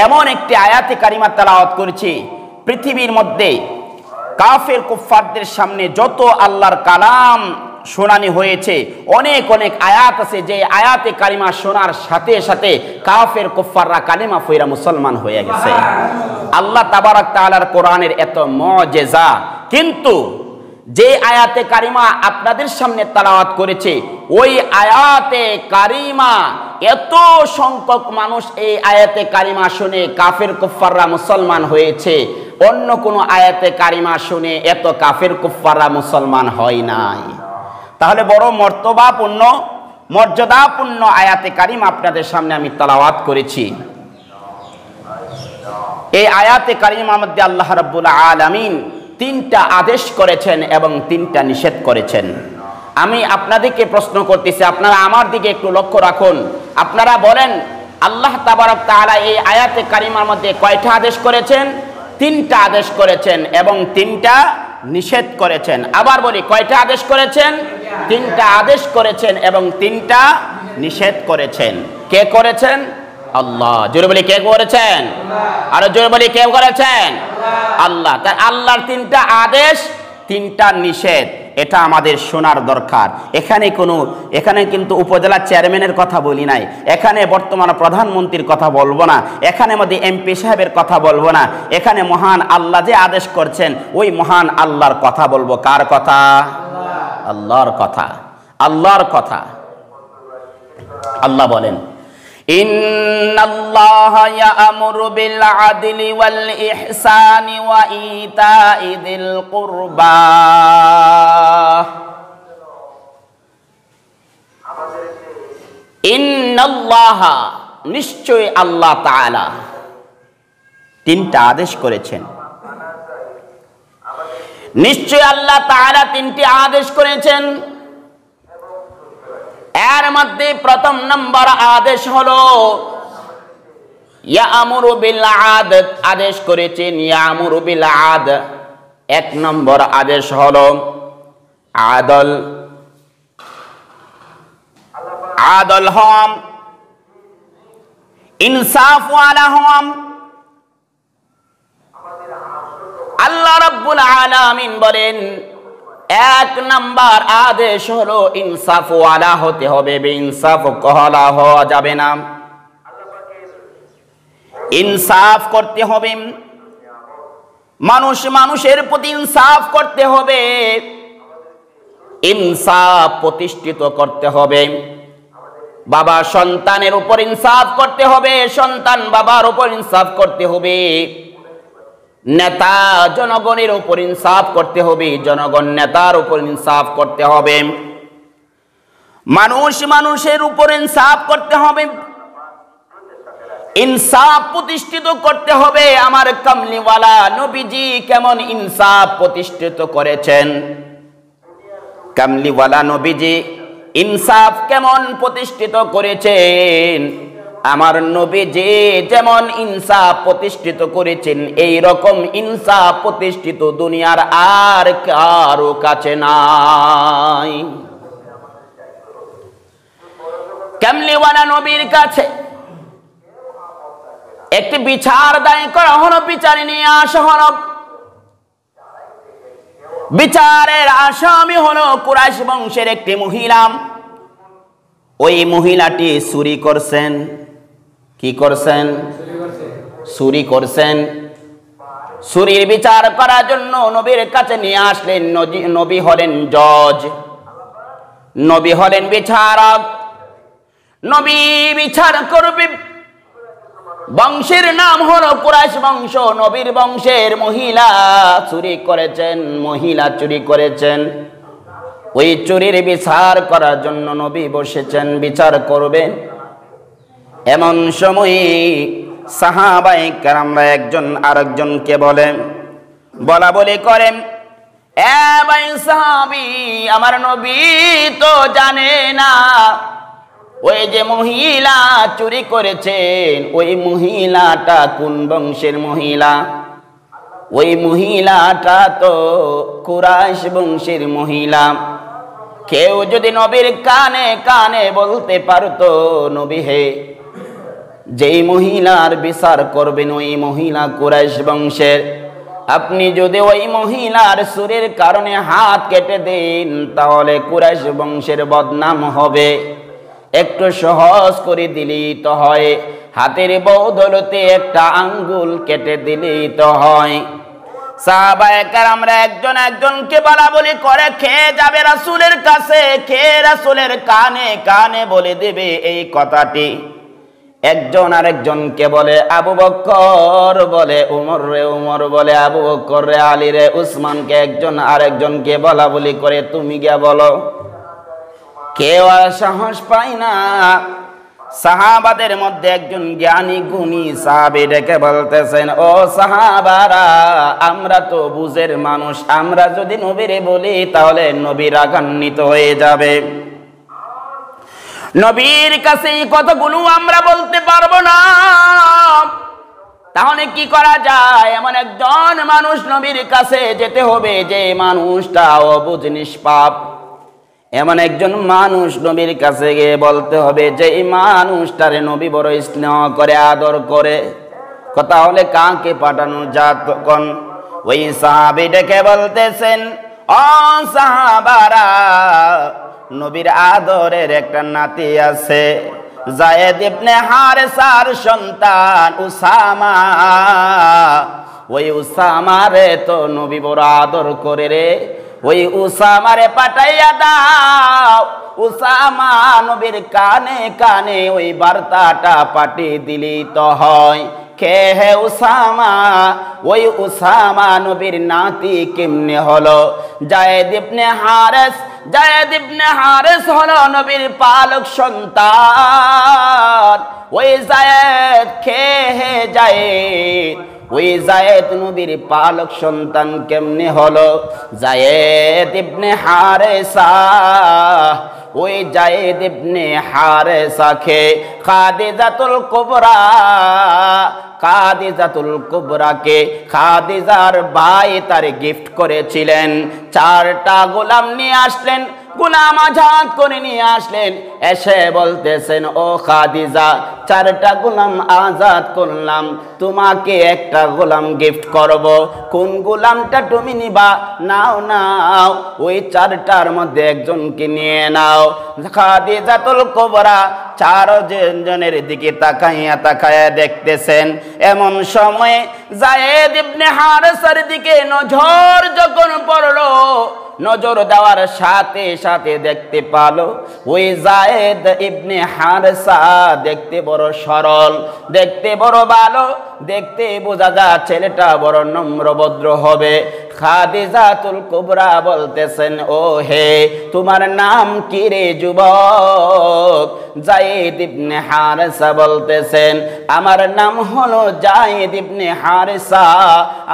এমন একটি আয়াতে কারিমা তেলাওয়াত করেছি, পৃথিবীর মধ্যে কাফের কুফফারদের সামনে যত আল্লাহর কালাম শোনানি হয়েছে, অনেক অনেক আয়াত আছে যে আয়াতে কারিমা শোনার সাথে সাথে কাফের কুফফাররা কালিমা পড়ে মুসলমান হয়ে গেছে। আল্লাহ তাবারক তাআলার কোরআনের এত মুজিজা, কিন্তু যে আয়াতে কারিমা আপনাদের সামনে তেলাওয়াত করেছে ওই আয়াতে কারিমা এত সংখ্যক মানুষ এই আয়াতে কারিমা শুনে কাফের কুফফাররা মুসলমান হয়েছে, অন্য কোন আয়াতে কারিমা শুনে এত কাফের কুফফাররা মুসলমান হয় নাই। তাহলে বড় মর্তবাপূর্ণ মর্যাদাপূর্ণ আয়াতে কারিমা আপনাদের সামনে আমি তেলাওয়াত করেছি। এই আয়াতে কারিমার মধ্যে আল্লাহ রাব্বুল আলামিন 3টা আদেশ করেছেন এবং 3টা নিষেধ করেছেন। আমি আপনাদেরকে প্রশ্ন করতেছি, আপনারা আমার দিকে একটু লক্ষ্য রাখুন। আপনারা বলেন আল্লাহ তাবারক তাআলা এই আয়াতে কারিমার মধ্যে কয়টা আদেশ করেছেন? 3টা আদেশ করেছেন এবং 3টা নিষেধ করেছেন। আবার বলি, কয়টা আদেশ করেছেন? 3টা আদেশ করেছেন এবং 3টা নিষেধ করেছেন। কে করেছেন? আল্লাহ। জোরে বলি, কে করেছেন? আরো জোরে বলি, কে করেছেন? আল্লাহ। তাই আল্লাহর 3টা আদেশ, 3টা নিষেধ, এটা আমাদের শোনার দরকার। এখানে কিন্তু উপজেলা চেয়ারম্যানের কথা বলি নাই, এখানে বর্তমান প্রধানমন্ত্রীর কথা বলবো না, এখানে মধ্যে এমপি সাহেবের কথা বলবো না, এখানে মহান আল্লাহ যে আদেশ করছেন ওই মহান আল্লাহর কথা বলবো। কার কথা? আল্লাহর কথা। আল্লাহর কথা। আল্লাহ বলেন, ইন্নাল্লাহা ইয়া'মুরু বিল আদলি ওয়াল ইহসানি ওয়া ইতা'i যিল কুরবা। ইন্নাল্লাহা, নিশ্চয় আল্লাহ তাআলা 3টা আদেশ করেছেন। নিশ্চয় আল্লাহ তাআলা 3টি আদেশ করেছেন। এর মধ্যে প্রথম নম্বর আদেশ হলো ইয়া'মুরু বিল আদল, আদেশ করেছেন ইয়া'মুরু বিল আদল। 1 নম্বর আদেশ হলো আদল। আদল হম, ইনসাফ ওয়ালা হম। আল্লাহ রাব্বুল আলামিন বলেন 1 নম্বর আদেশ হলো ইনসাফ ওয়ালা হতে হবে, বেইনসাফ কহলা হওয়া যাবে না। ইনসাফ করতে হবে, মানুষের প্রতি ইনসাফ করতে হবে, ইনসাফ প্রতিষ্ঠিত করতে হবে। বাবা সন্তানের উপর ইনসাফ করতে হবে, সন্তান বাবার উপর ইনসাফ করতে হবে। নেতা জনগণের উপর ইনসাফ করতে হবে, জনগণ নেতার উপর ইনসাফ করতে হবে। মানুষের উপর ইনসাফ করতে হবে, ইনসাফ প্রতিষ্ঠিত করতে হবে। আমার কামলিওয়ালা নবীজি কেমন ইনসাফ প্রতিষ্ঠিত করেছেন? কামলিওয়ালা নবীজি ইনসাফ কেমন প্রতিষ্ঠিত করেছেন? আমার নবীজি যেমন ইনসাফ প্রতিষ্ঠিত করেছেন এই রকম ইনসাফ প্রতিষ্ঠিত দুনিয়ার আর কারো কাছে নাই। কামলিওয়ালা নবীর কাছে একটি বিচার দায় করা হলো, বিচারে নিয়ে আসা হলো। বিচারের আসামি হলো কুরাইশ বংশের একটি মহিলা। ওই মহিলাটি চুরি করছেন। কি করছেন? চুরি করছেন। চুরির বিচার করার জন্য নবীর কাছে নিয়ে আসলেন। নবী হলেন জজ, নবী হলেন বিচারক। নবী বিচার করবে। বংশের নাম হলো কুরাইশ বংশ। নবীর বংশের মহিলা চুরি করেছেন, মহিলা চুরি করেছেন। ওই চুরির বিচার করার জন্য নবী বসেছেন, বিচার করবেন। এমন সময়ে সাহাবায়ে কেরামরা একজন আরেকজনকে বলা বলি করেন, এ ভাই সাহাবী, আমার নবী তো জানে না ওই যে মহিলা চুরি করেছেন ওই মহিলাটা কোন বংশের মহিলা। ওই মহিলাটা তো কুরাইশ বংশের মহিলা। কেউ যদি নবীর কানে কানে বলতে পারতো, নবী হে, যেই মহিলার বিচার করবেন ওই মহিলা কুরাইশ বংশের, আপনি যদি ওই মহিলার চুরির কারণে হাত কেটে দেন তাহলে কুরাইশ বংশের বদনাম হবে। একটু সহজ করে দিলেই তো হয়, হাতের বদৌলতে একটা আঙ্গুল কেটে দিলেই তো হয়। সাহাবায়ে কেরামরা একজন একজনকে বলাবলি করে খেয়ে যাবে রাসূলের কাছে, খেয়ে রাসূলের কানে কানে বলে দেবে এই কথাটি। একজন আরেকজনকে বলে আবু বকর বলে উমর রে, উমর বলে আবু বকর রে, আলী রে, উসমানকে একজন আরেকজনকে বলা বলি করে তুমি গিয়া বলো। কেউ আর সাহস পায় না। সাহাবাদের মধ্যে একজন জ্ঞানী গুণী সাহাবী ডেকে বলতেছেন, ও সাহাবারা, আমরা তো বুঝের মানুষ, আমরা যদি নবীরে বলি তাহলে নবী রাগান্বিত হয়ে যাবে। নবীর কাছে এই কথাগুলো আমরা বলতে পারবো না, তাহলে কি করা যায়? এমন একজন মানুষ নবীর কাছে যেতে হবে যে মানুষটা অবুঝ নিষ্পাপ। এমন একজন মানুষ নবীর কাছে গিয়ে বলতে হবে যে এই মানুষটারে নবী বড় স্নেহ করে, আদর করে। কথা হলে কাকে পাঠানো যাক? তখন ওই সাহাবী ডেকে বলতেছেন, ও সাহাবারা, নবীর আদরের একটা নাতি আছে, যায়েদ ইবনে হারেসার সন্তান উসামা। ওই উসামারে তো নবী বড় আদর করে রে, ওই উসামারে পাঠাইয়া দাও। উসামা নবীর কানে কানে ওই বার্তাটা পাঠিয়ে দিলি তো হয়। কে হে উসামা? ওই উসামা নবীর নাতি কেমনে হলো? যায়েদ ইবনে হারেস, যায়েদ ইবনে হারেস হলো নবীর পালক সন্তান। ওই যায়েদ কে হে যায়েদ? ওই যায়েদ নবীর পালক সন্তান কেমনে হলো? যায়েদ ইবনে হারেসা। ওই যায়েদ ইবনে হারেসাকে খাদিজাতুল কুবরা, খাদিজাতুল কুবরাকে খাদিজার ভাই তার গিফট করেছিলেন। 4টা গোলাম নিয়ে আসলেন, গোলাম আজাদ করে নিয়ে আসলেন। এসে বলতেছেন, ও খাদিজা, 4টা গোলাম আজাদ করলাম, তোমাকে একটা গোলাম গিফট করব। কোন গোলামটা তুমি নিবা? নাও নাও, ওই 4টার মধ্যে একজনকে নিয়ে নাও। খাদিজাতুল কুবরা 4 জনের দিকে তাকাইয়া তাকাইয়া দেখতেছেন। এমন সময়ে যায়েদ ইবনে হারেসার দিকে নজর যখন পড়লো, নজর দেওয়ার সাথে সাথে দেখতে পালো ওই যায়েদ ইবনে হারেসা দেখতে বড় সরল, দেখতে বড় ভালো, দেখতে বোঝা যায় ছেলেটা বড় নম্র ভদ্র হবে। খাদিজাতুল কুবরা বলতেছেন, ও হে, তোমার নাম কি রে যুবক? যায়েদ ইবনে হারেসা বলতেছেন, আমার নাম হলো যায়েদ ইবনে হারেসা,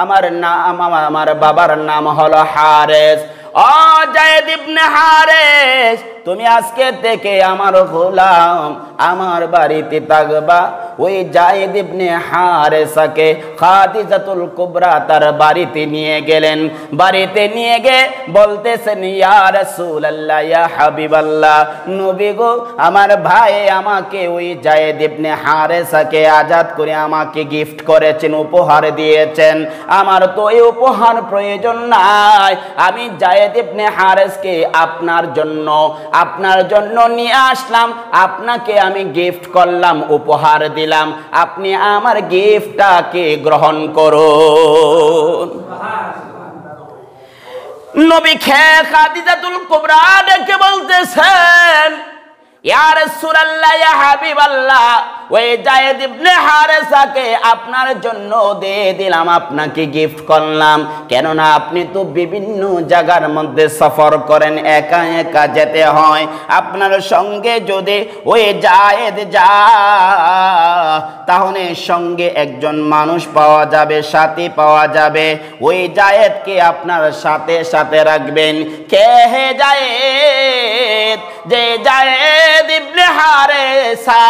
আমার নাম, আমার বাবার নাম হলো হারেস। ও যায়েদ ইবনে হারেস, তুমি আজকে থেকে আমার গোলাম, আমার বাড়িতে থাকবা। ওই যায়েদ ইবনে হারেসাকে খাদিজাতুল কুবরা তার বাড়িতে নিয়ে গেলেন। বাড়িতে নিয়ে গিয়ে বলতেছেন, ইয়া রাসূলুল্লাহ, ইয়া হাবিবাল্লাহ, নবী গো, আমার ভাই আমাকে ওই যায়েদ ইবনে হারেসাকে আজাদ করে আমাকে গিফট করেছেন, উপহার দিয়েছেন। আমার তো এই উপহার প্রয়োজন নাই, আমি যায়েদ ইবনে হারেসকে আপনার জন্য নিয়ে আসলাম, আপনাকে আমি গিফট করলাম, উপহার দিলাম, আপনি আমার গিফটটাকে গ্রহণ করুন। নবী খাদিজাতুল কুবরা ডেকে বলতেছেন, ইয়া রাসূলুল্লাহ, ইয়া হাবিবাল্লাহ, ওই যায়েদ ইবনে হারেসাকে আপনার জন্য দিয়ে দিলাম, আপনাকে গিফট করলাম। কেননা আপনি তো বিভিন্ন জায়গার মধ্যে সফর করেন, একা একা যেতে হয়। আপনার সঙ্গে যদি ওই যায়েদ তাহলে সঙ্গে একজন মানুষ পাওয়া যাবে, সাথী পাওয়া যাবে। ওই যায়েদকে আপনার সাথে সাথে রাখবেন। কে হে যায়েদ? যে যায়েদ ইবনে হারেসা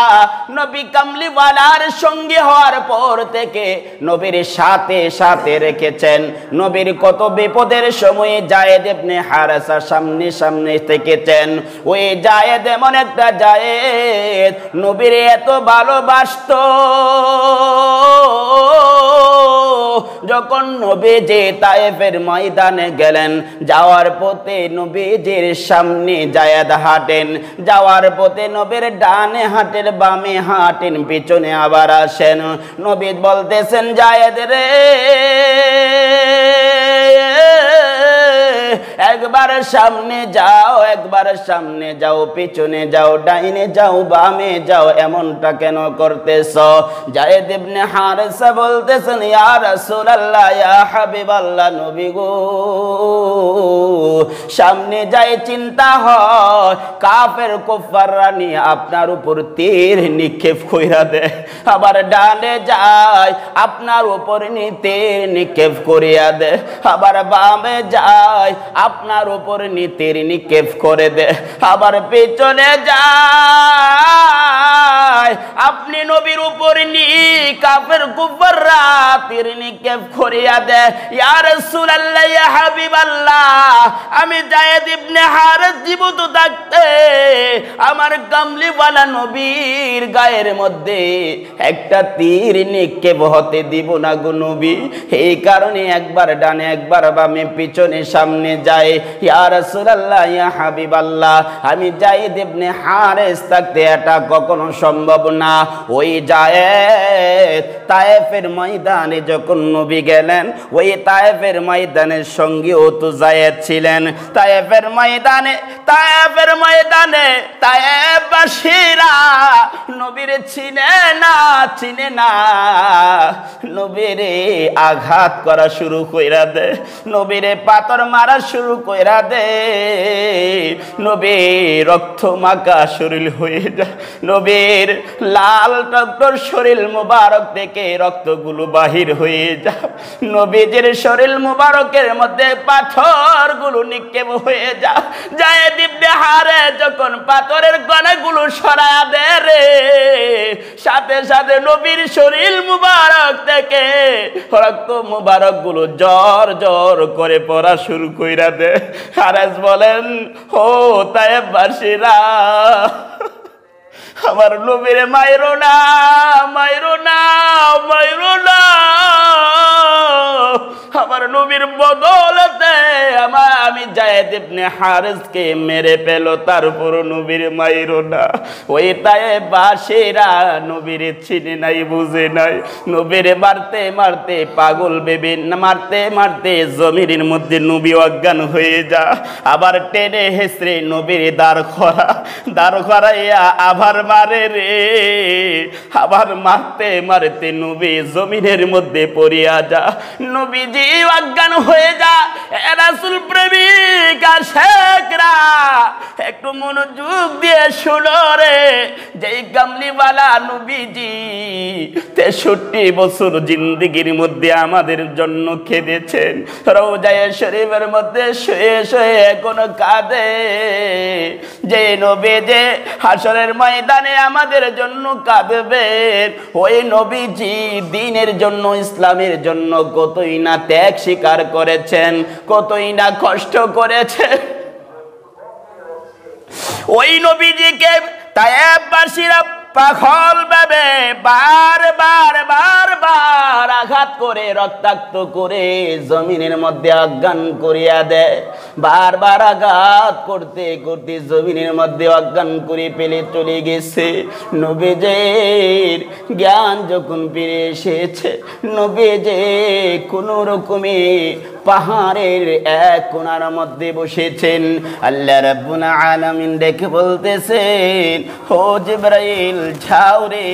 নবী কামলিওয়ালার সঙ্গী হওয়ার পর থেকে নবীর সাথে সাথে রেখেছেন। নবীর কত বিপদের সময়ে যায়েদ ইবনে হারেসা সামনে সামনে থেকেছেন। ওই যায়েদ এমন একটা যায়েদ নবীর এত ভালোবাসতো, যখন নবীজি তায়েফের ময়দানে গেলেন, যাওয়ার পথে নবীজির সামনে যায়েদ হাঁটেন, যাওয়ার পথে নবীর ডানে হাঁটেন, বামে হাঁটেন, পিছনে আবার আসেন। নবী বলতেছেন, যায়েদ রে, একবার সামনে যাও, একবার সামনে যাও, পিছনে যাও, ডাইনে যাও, বামে যাও, এমনটা কেন করতেছ? যায়েদ ইবনে হারেসা বলতেছেন, ইয়া রাসূলুল্লাহ, ইয়া হাবিবাল্লাহ, নবী গো, সামনে যাই চিন্তা হয় কাফের কুফাররা নিয়ে আপনার উপর তীর নিক্ষেপ কইরা দেয়, আবার ডানে যায় আপনার উপর তীর নিক্ষেপ করিয়া দেয়, আবার বামে যায় আপনার উপর তীর নিক্ষেপ করে দেয়, আবার পেছনে যায় আপনি নবীর উপর কাফের কুফাররা তীর নিক্ষেপ করিয়া দেয়। ইয়া রাসূলুল্লাহ, ইয়া হাবিবাল্লাহ, আমি যায়েদ ইবনে হারেস জীবিত থাকতে আমার কামলিওয়ালা নবীর গায়ের মধ্যে একটা তীর নিক্ষেপ হতে দিব না গো নবী। এই কারণে একবার ডানে একবার বামে পিছনে সামনে যায়। ইয়া রাসূলুল্লাহ, ইয়া হাবিবাল্লাহ, আমি যায়েদ ইবনে হারেস থাকতে এটা কখনো সম্ভব না। ওই যায়েদ তায়েফের ময়দানে যখন নবী গেলেন, ওই তায়েফের ময়দানের সঙ্গেও তো যায়েদ ছিলেন। তায়েফের ময়দানে তায়েফবাসীরা নবীর চিনে না, নবীরে আঘাত করা শুরু কইরা দে, নবীরে পাথর মারা শুরু কইরা দে, নবী রক্ত মাখা শরীর হয়ে যায়, নবীর লাল টকটক শরীর মুবারক থেকে রক্তগুলো বাহির হয়ে যায়, নবীজির শরীর মুবারকের মধ্যে পাথরগুলো নিক্ষেপ হয়ে যায়। যায়েদ ইবনে হারেস যখন পাথরের কণাগুলো সরায়া দেয় রে, সাথে সাথে নবীর শরীর মুবারক থেকে রক্ত মুবারক গুলো জর জর করে পড়া শুরু কইরা দেয়। হারেস বলেন, ও তায়েফবাসীরা, আমার নবীরে মাইরো না, মাইরো না, মাইরো না, আমার নবীর বদলতে আমি যায়েদ ইবনে হারেসকে মেরে পেল, তারপর নবীর মাইরো না। ওই তায়েফবাসীরা নবীর চিনে নাই, বুঝে নাই, নবীরে মারতে মারতে পাগল ভেবে মারতে মারতে জমিনের মধ্যে নবী অজ্ঞান হয়ে যা, আবার টেনে হেসড়ে নবীর দাঁড় করাইয়া আবার মারে রে, আবার মারতে মারতে নবী জমিনের মধ্যে পড়িয়া যা, নবীজি অজ্ঞান হয়ে যা। রাসূল প্রেমিক আশেকরা একটু মনোযোগ দিয়ে শুনো রে, যেই কামলিওয়ালা নবীজি 63 বছর জিন্দেগির মধ্যে আমাদের জন্য কেঁদেছেন, রওজায়ে শরীফের মধ্যে শুয়ে শুয়ে এখনো কাঁদে, যে নবী যে হাসরের ময়দানে আমাদের জন্য কাঁদবেন, ওই নবীজি দ্বীনের জন্য, ইসলামের জন্য কতই না ত্যাগ স্বীকার করেছেন, কতই না কষ্ট করেছেন। ওই নবীজিকে তায়েফবাসীরা পাগল ভাবে বারবার আঘাত করে রক্তাক্ত করে জমিনের মধ্যে অজ্ঞান করিয়া দেয়, বারবার আঘাত করতে করতে জমিনের মধ্যে অজ্ঞান করে ফেলে চলে গেছে। নবীজির জ্ঞান যখন ফিরে এসেছে, নবীজি কোনো রকমে পাহাড়ের এক কোণার মধ্যে বসেছেন। আল্লাহ রাব্বুল আলামিন দেখে বলতেছেন, ও জিবরাইল যাও রে,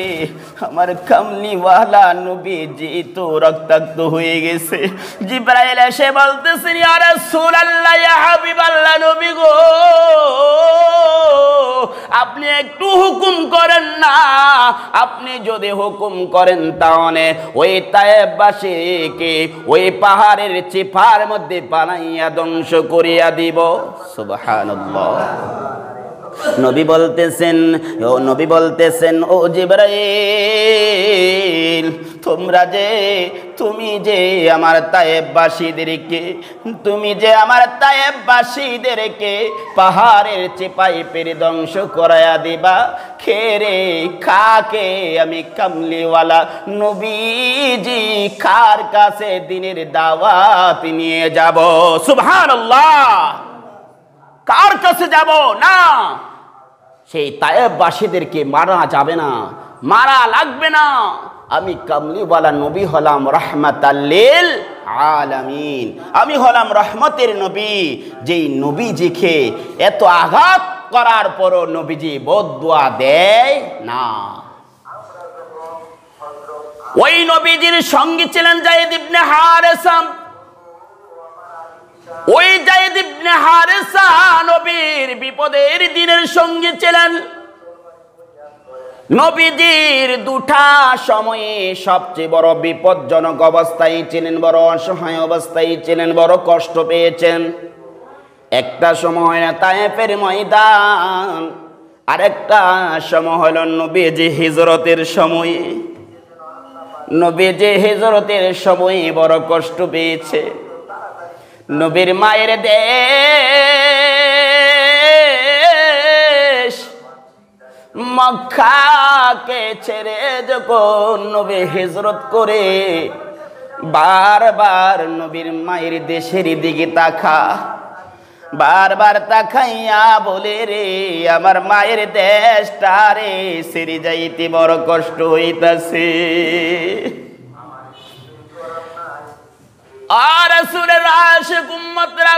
আমার কামলিওয়ালা নবীজি তো রক্তাক্ত হয়ে গেছে। জিবরাইল এসে বলতেছেন, ইয়া রাসূলুল্লাহ, ইয়া হাবিবাল্লাহ, নবী গো, আপনি একটু হুকুম করেন না, আপনি যদি হুকুম করেন তাহলে ওই তায়েফবাসীকে ওই পাহাড়ের চিপার মধ্যে বানাইয়া ধ্বংস করিয়া দিব। সুবহানাল্লাহ। নবী বলতেছেন ও জিবরাইল, তুমি যে আমার তায়েববাসীদেরকে পাহাড়ের চেপাই ধ্বংস করায়া দিবা, খেরে খাকে আমি কামলিওয়ালা নবীজি কার কাছে দিনের দাওয়াত নিয়ে যাব? সুবহানাল্লাহ। কার কাছে যাব? না, সেই তায়েববাসীদেরকে মারা যাবে না, মারা লাগবে না। আমি কামলিওয়ালা নবী হলাম রাহমাতাল লিল আলামিন, আমি হলাম রহমতের নবী। যেই নবীজিকে এত আঘাত করার পরও নবীজি বদদুয়া দেয় না। ওই নবীজির সঙ্গে ছিলেন যায়েদ ইবনে হারেসা। ওই যায়েদ ইবনে হারেসা নবীর বিপদের দিনের সঙ্গে ছিলেন। নবীজির দুটা সময়ে সবচেয়ে বড় বিপজ্জনক অবস্থায় ছিলেন, বড় অসহায় অবস্থায় ছিলেন, বড় কষ্ট পেয়েছেন। একটা সময় তায়েফের ময়দান, আরেকটা সময় হলো নবীজি হিজরতের সময়ে। নবীজি হিজরতের সময়ে বড় কষ্ট পেয়েছে। নবীর মায়ের দেশ মক্কাকে ছেড়ে যখন নবী হিজরত করে, বারবার নবীর মায়ের দেশের দিকে বারবার তাকাইয়া বলে রে, আমার মায়ের দেশটা রে ছেড়ে যাইতে বড় কষ্ট হইতাছে। আর রাসূলের আশিক উম্মতরা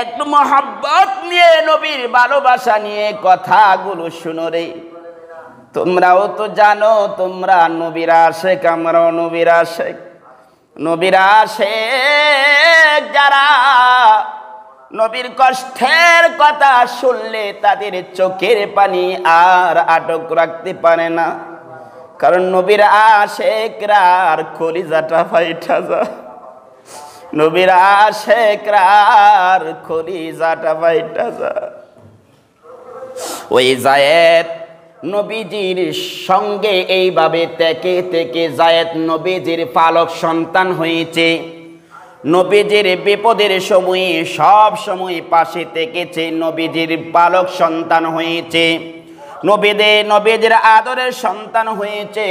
একটু মহব্বত নিয়ে, নবীর ভালোবাসা নিয়ে কথাগুলো শুনো রে। তোমরাও তো জানো, তোমরা নবীর আশিক, আমরাও নবীর আশিক। নবীর আশিক যারা নবীর কষ্টের কথা শুনলে তাদের চোখের পানি আর আটক রাখতে পারে না, কারণ নবীর আশিকরা আর কলিজাটা ফাইটা যায়। নবীর আশিকরা আর কলিজাটা ফাইটা যায়। ওই যায়েদ নবীজির সঙ্গে এইভাবে থেকে যায়েদ নবীজির পালক সন্তান হয়েছে। নবীজির বিপদের সময়ে সব সময় পাশে থেকেছে, নবীজির পালক সন্তান হয়েছে। নবীজির আদরের সন্তান হয়েছে।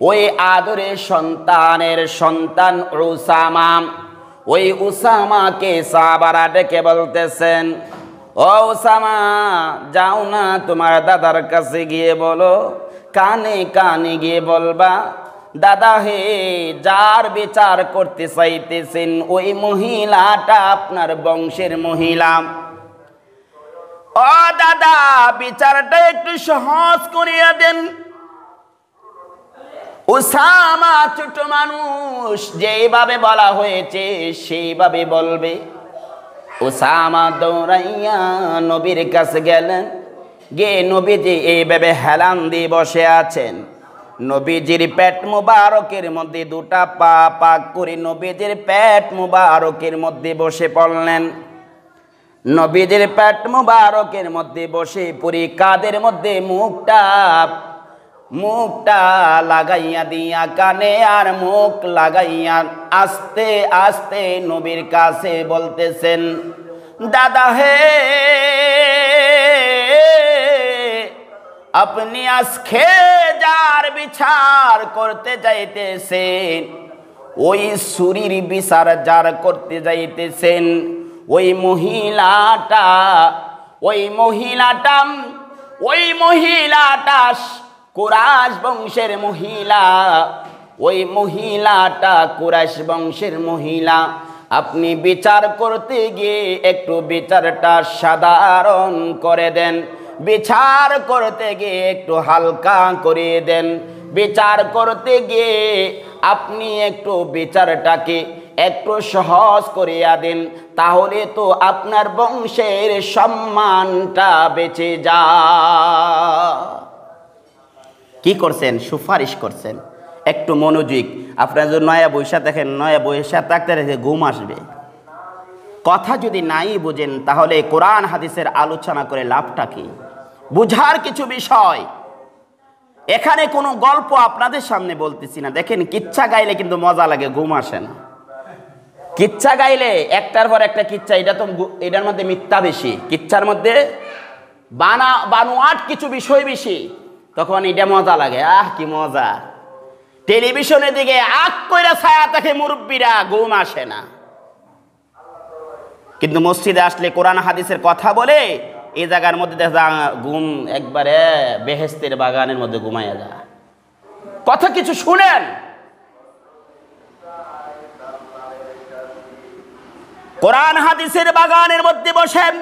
ওই আদরের সন্তানের সন্তান উসামা। ওই উসামাকে সাহাবারা ডেকে বলতেছেন, ও উসামা, যাও না তোমার দাদার কাছে গিয়ে বলো, কানে কানে গিয়ে বলবা, দাদা হে, যার বিচার করতে চাইতেছেন ওই মহিলাটা আপনার বংশের মহিলা। ও দাদা, বিচারটা একটু সহজ করিয়া দেন। উসামা ছোট মানুষ, যেইভাবে বলা হয়েছে সেইভাবে বলবে। উসামা দৌড়াইয়া নবীর কাছে গেলেন। গিয়ে নবীজি এইভাবে হেলান দিয়ে বসে আছেন। নবীজির পেট মুবারকের মধ্যে দুটা পা পাক করে নবীজির পেট মুবারকের মধ্যে বসে পড়লেন। নবীজির পেট মুবারকের মধ্যে বসে পড়ে কাদের মধ্যে মুখটা লাগাইয়া দিয়া, কানে আর মুখ লাগাইয়া আস্তে আস্তে নবীর কাছে বলতেছেন, দাদা হে, আপনি আজকে যার বিচার করতে যাইতেছেন, ওই সুরির বিচার যার করতে যাইতেছেন, ওই মহিলাটা কুরাইশ বংশের মহিলা। ওই মহিলাটা কুরাইশ বংশের মহিলা। আপনি বিচার করতে গিয়ে একটু বিচারটা সাধারণ করে দেন, বিচার করতে গিয়ে একটু হালকা করিয়ে দেন। বিচার করতে গিয়ে আপনি একটু বিচারটাকে একটু সহজ করিয়া দেন, তাহলে তো আপনার বংশের সম্মানটা বেঁচে যায়। কি করছেন? সুপারিশ করছেন। একটু মনোযোগ। আপনারা যদি নয়া বৈশা দেখেন, নয়া বৈশা থাকতে রেখে ঘুম আসবে। কথা যদি নাই বুঝেন তাহলে কোরআন হাদিসের আলোচনা করে লাভটা কি? বুঝার কিছু বিষয়। এখানে কোনো গল্প আপনাদের সামনে বলতেছি না। দেখেন, কিচ্ছা গাইলে কিন্তু মজা লাগে, ঘুম আসে না। কিচ্ছা গাইলে একটার পর একটা কিচ্ছা, এটার মধ্যে মিথ্যা বেশি, কিচ্ছার মধ্যে বানোয়াট কিছু বিষয় বেশি, তখন এটা মজা লাগে। কি মজা! টেলিভিশনের দিকে আগ কইরা ছায়া থাকে মুরব্বীরা, ঘুম আসে না। কিন্তু মসজিদে আসলে কোরআন হাদিসের কথা বলে এই জায়গার মধ্যে দেখা ঘুম একবারে বেহেশতের বাগানের মধ্যে ঘুমাইয়া যায়। কথা কিছু শুনেন। কোরআন হাদিসের বাগানের মধ্যে বসেন,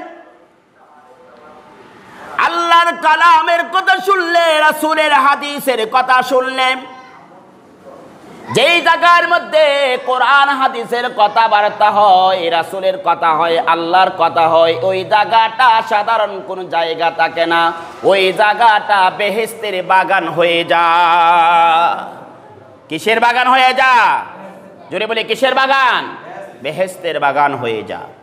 আল্লাহর কালামের কথা শুনলে, রাসূলের হাদিসের কথা শুনলে, যেই জায়গার মধ্যে কোরআন হাদিসের কথাবার্তা হয়, রাসূলের কথা হয়, আল্লাহর কথা হয়, ওই জায়গাটা সাধারণ কোন জায়গা থাকে না। ওই জায়গাটা বেহেশতের বাগান হয়ে যায়। কিসের বাগান হয়ে যায়? জোরে বলে, কিসের বাগান? বেহেশতের বাগান হয়ে যায়।